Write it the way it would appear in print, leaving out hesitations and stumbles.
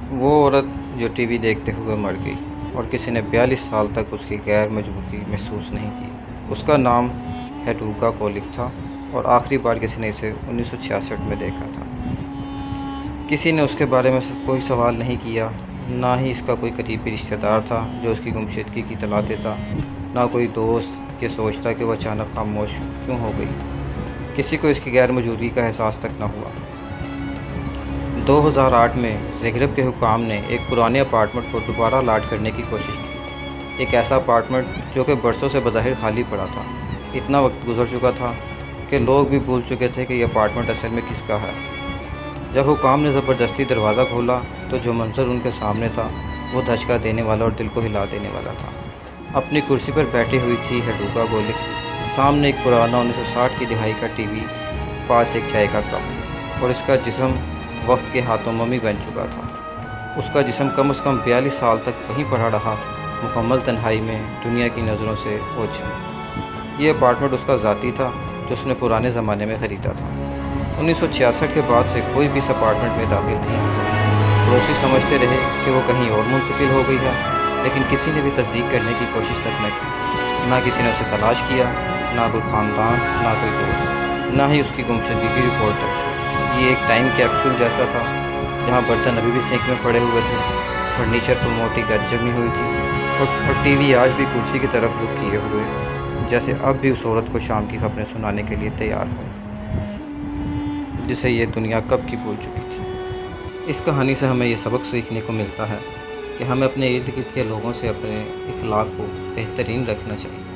وہ عورت جو ٹی وی دیکھتے ہوئے مر گئی اور کسی نے 42 سال تک اس کی غیر موجودگی محسوس نہیں کی۔ اس کا نام ہیڈوگا کولک تھا اور آخری بار کسی نے اسے 1966 میں دیکھا تھا۔ کسی نے اس کے بارے میں کوئی سوال نہیں کیا، نہ ہی اس کا کوئی قریبی رشتہ دار تھا جو اس کی گمشدگی کی اطلاع دیتا، نہ کوئی دوست یہ سوچتا کہ وہ اچانک خاموش کیوں ہو گئی۔ کسی کو اس کی غیر موجودگی کا احساس تک نہ ہوا۔ 2008 میں زغرب کے حکام نے ایک پرانے اپارٹمنٹ کو دوبارہ الاٹ کرنے کی کوشش کی، ایک ایسا اپارٹمنٹ جو کہ برسوں سے بظاہر خالی پڑا تھا۔ اتنا وقت گزر چکا تھا کہ لوگ بھی بھول چکے تھے کہ یہ اپارٹمنٹ اصل میں کس کا ہے۔ جب حکام نے زبردستی دروازہ کھولا تو جو منظر ان کے سامنے تھا وہ دھچکا دینے والا اور دل کو ہلا دینے والا تھا۔ اپنی کرسی پر بیٹھی ہوئی تھی ہیڈوگا کولک، سامنے ایک پرانا 1960 کی دہائی کا ٹی وی، پاس ایک چائے کا کپ، اور اس کا جسم وقت کے ہاتھوں ممی بن چکا تھا۔ اس کا جسم کم از کم 42 سال تک وہیں پڑا رہا، مکمل تنہائی میں، دنیا کی نظروں سے اوجھل۔ یہ اپارٹمنٹ اس کا ذاتی تھا جو اس نے پرانے زمانے میں خریدا تھا۔ 1966 کے بعد سے کوئی بھی اس اپارٹمنٹ میں داخل نہیں ہوا۔ پڑوسی سمجھتے رہے کہ وہ کہیں اور منتقل ہو گئی ہے، لیکن کسی نے بھی تصدیق کرنے کی کوشش تک نہ کی۔ نہ کسی نے اسے تلاش کیا، نہ کوئی خاندان، نہ کوئی دوست، نہ ہی اس کی گمشدگی کی رپورٹ درج ہوئی۔ یہ ایک ٹائم کیپسول جیسا تھا جہاں برتن ابھی بھی سینک میں پڑے ہوئے تھے، فرنیچر پر موٹی گند جمی ہوئی تھی، اور ٹی وی آج بھی کرسی کی طرف رخ کیے ہوئے، جیسے اب بھی اس عورت کو شام کی خبریں سنانے کے لیے تیار ہو، جسے یہ دنیا کب کی بھول چکی تھی۔ اس کہانی سے ہمیں یہ سبق سیکھنے کو ملتا ہے کہ ہمیں اپنے ارد گرد کے لوگوں سے اپنے اخلاق کو بہترین رکھنا چاہیے۔